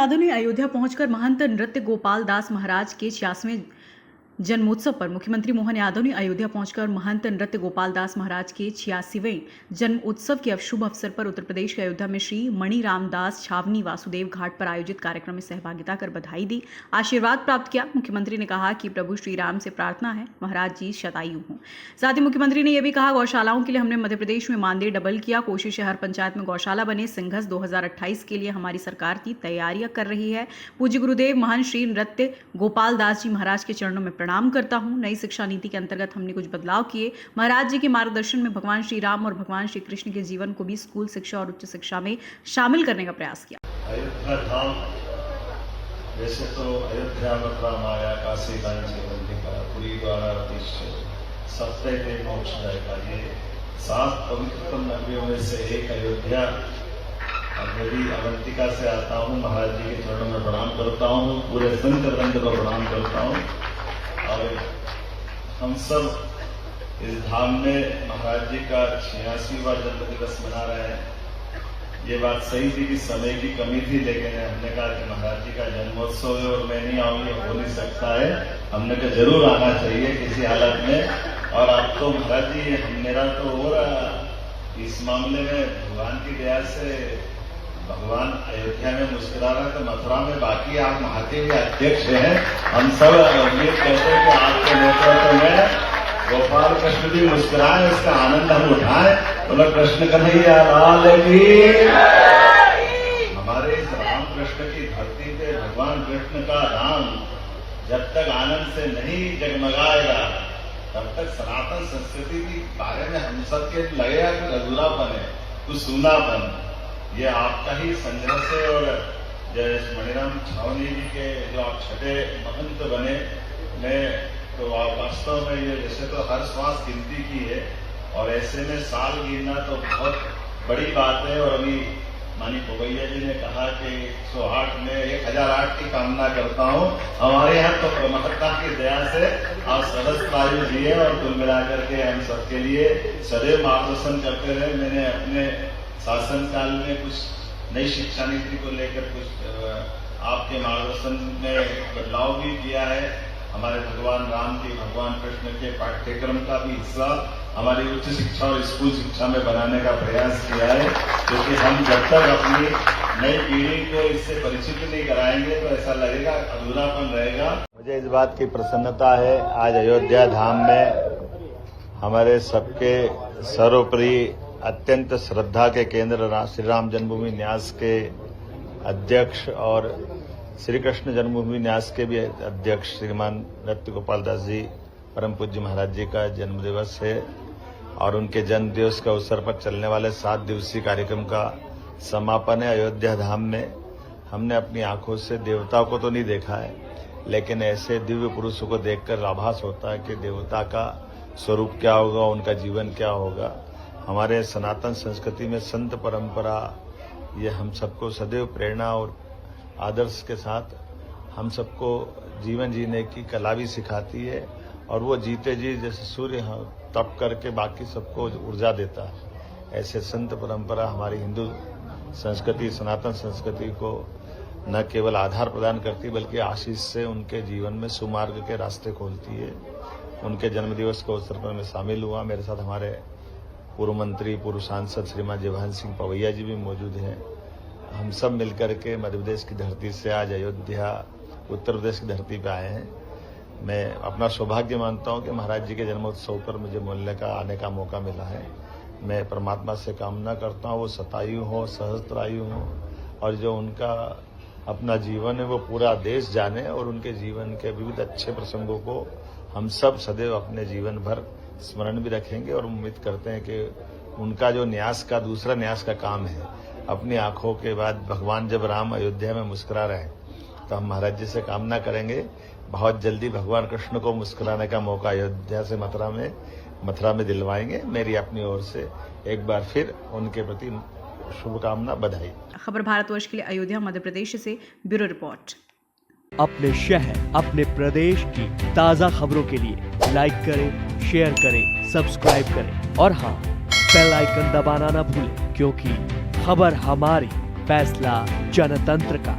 यादव ने अयोध्या पहुंचकर महंत नृत्य गोपाल दास महाराज के 86वें जन्मोत्सव पर मुख्यमंत्री मोहन यादव ने अयोध्या पहुंचकर महंत नृत्य गोपाल दास महाराज के 86वें जन्मोत्सव के शुभ अवसर पर उत्तर प्रदेश के अयोध्या में श्री मणि रामदास छावनी वासुदेव घाट पर आयोजित कार्यक्रम में सहभागिता कर बधाई दी, आशीर्वाद प्राप्त किया। मुख्यमंत्री ने कहा कि प्रभु श्री राम से प्रार्थना है महाराज जी शतायु हों। साथ ही मुख्यमंत्री ने यह भी कहा, गौशालाओं के लिए हमने मध्य प्रदेश में मानदेय डबल किया, कोशिश है हर पंचायत में गौशाला बने। सिंघस 2028 के लिए हमारी सरकार की तैयारियां कर रही है। पूज्य गुरुदेव महंत श्री नृत्य गोपाल दास जी महाराज के चरणों में प्रणाम करता हूं। नई शिक्षा नीति के अंतर्गत हमने कुछ बदलाव किए। महाराज जी के मार्गदर्शन में भगवान श्री राम और भगवान श्री कृष्ण के जीवन को भी स्कूल शिक्षा और उच्च शिक्षा में शामिल करने का प्रयास किया। अयोध्या धाम वैसे तो अयोध्या मथुरा माया काशी कांची वंदिका पुरी द्वारा सप्तैते मोक्षदायिका, ये 7 पवित्रतम नगरियों में से एक अयोध्या। यदि अवंतिका से आता हूँ, महाराज जी के चरणों में प्रणाम करता हूँ, पूरे संत वृंद को प्रणाम करता हूँ। और हम सब इस धाम में महाराज जी का 86वां जन्म दिवस मना रहे हैं। ये बात सही थी कि समय की कमी थी, लेकिन हमने कहा कि महाराज जी का जन्मोत्सव है और मैं नहीं आऊंगी, हो नहीं सकता है। हमने कहा जरूर आना चाहिए किसी हालत में। और अब तो महाराज जी मेरा तो हो रहा इस मामले में भगवान की दया से भगवान अयोध्या में मुस्कुरा रहा है, तो मथुरा में बाकी आप वहां के भी अध्यक्ष हैं। हम सब उम्मीद करते हैं कि आपके नेतृत्व में गोपाल कृष्ण भी मुस्कुराए, इसका आनंद हम उठाएं। बोलो कृष्ण कन्हैया लाल की। हमारे इस राम कृष्ण की धरती पे भगवान कृष्ण का धाम जब तक आनंद से नहीं जगमगाएगा, तब तक सनातन संस्कृति के बारे में हम सबके लगेगा कि अधूरापन है, कुछ सूनापन। ये आपका ही संघर्ष है। और जय मणिराम छावनी जी के जो आप छठे महंत बने, मैं तो वास्तव में ये जैसे तो हर श्वास गिनती की है, और ऐसे में साल गिनना तो बहुत बड़ी बात है। और अभी मानी पोगैया जी ने कहा कि 108 में 1008 की कामना करता हूँ। हमारे यहाँ तो परमात्मा की दया से आप सहस्त्रायु जिए और कुल मिलाकर के हम सबके लिए सदैव मार्गदर्शन करते रहे। मैंने अपने शासनकाल में कुछ नई शिक्षा नीति को लेकर कुछ आपके मार्गदर्शन में बदलाव भी किया है। हमारे भगवान राम की, भगवान कृष्ण के पाठ्यक्रम का भी हिस्सा हमारी उच्च शिक्षा और स्कूल शिक्षा में बनाने का प्रयास किया है, क्योंकि हम जब तक अपनी नई पीढ़ी को इससे परिचित नहीं कराएंगे तो ऐसा लगेगा अधूरापन रहेगा। मुझे इस बात की प्रसन्नता है, आज अयोध्या धाम में हमारे सबके सर्वोपरि अत्यंत श्रद्धा के केंद्र श्री राम जन्मभूमि न्यास के अध्यक्ष और श्री कृष्ण जन्मभूमि न्यास के भी अध्यक्ष श्रीमान नृत्य गोपाल दास जी परम पूज्य महाराज जी का जन्म दिवस है। और उनके जन्म दिवस के अवसर पर चलने वाले 7 दिवसीय कार्यक्रम का समापन है अयोध्या धाम में। हमने अपनी आंखों से देवता को तो नहीं देखा है, लेकिन ऐसे दिव्य पुरुषों को देखकर आभास होता है कि देवता का स्वरूप क्या होगा, उनका जीवन क्या होगा। हमारे सनातन संस्कृति में संत परंपरा ये हम सबको सदैव प्रेरणा और आदर्श के साथ हम सबको जीवन जीने की कला भी सिखाती है। और वो जीते जी जैसे सूर्य तप करके बाकी सबको ऊर्जा देता है, ऐसे संत परंपरा हमारी हिंदू संस्कृति, सनातन संस्कृति को न केवल आधार प्रदान करती बल्कि आशीष से उनके जीवन में सुमार्ग के रास्ते खोलती है। उनके जन्मदिवस के अवसर पर मैं शामिल हुआ। मेरे साथ हमारे पूर्व मंत्री, पूर्व सांसद श्रीमान जयभान सिंह पवैया जी भी मौजूद हैं। हम सब मिलकर के मध्य प्रदेश की धरती से आज अयोध्या उत्तर प्रदेश की धरती पे आए हैं। मैं अपना सौभाग्य मानता हूं कि महाराज जी के जन्मोत्सव पर मुझे मिलने का, आने का मौका मिला है। मैं परमात्मा से कामना करता हूं वो शतायु हो, सहस्त्रायु हो, और जो उनका अपना जीवन है वो पूरा देश जाने, और उनके जीवन के विविध अच्छे प्रसंगों को हम सब सदैव अपने जीवन भर स्मरण भी रखेंगे। और उम्मीद करते हैं कि उनका जो न्यास का दूसरा न्यास का काम है, अपनी आंखों के बाद भगवान जब राम अयोध्या में मुस्कुरा रहे हैं, तो हम महाराज जी से कामना करेंगे बहुत जल्दी भगवान कृष्ण को मुस्कुराने का मौका अयोध्या से मथुरा में दिलवाएंगे। मेरी अपनी ओर से एक बार फिर उनके प्रति शुभकामना, बधाई। खबर भारतवर्ष के लिए अयोध्या मध्य प्रदेश से ब्यूरो रिपोर्ट। अपने शहर, अपने प्रदेश की ताज़ा खबरों के लिए लाइक करें, शेयर करें, सब्सक्राइब करें और हाँ, बेल आइकन दबाना ना भूलें, क्योंकि खबर हमारी, फैसला जनतंत्र का।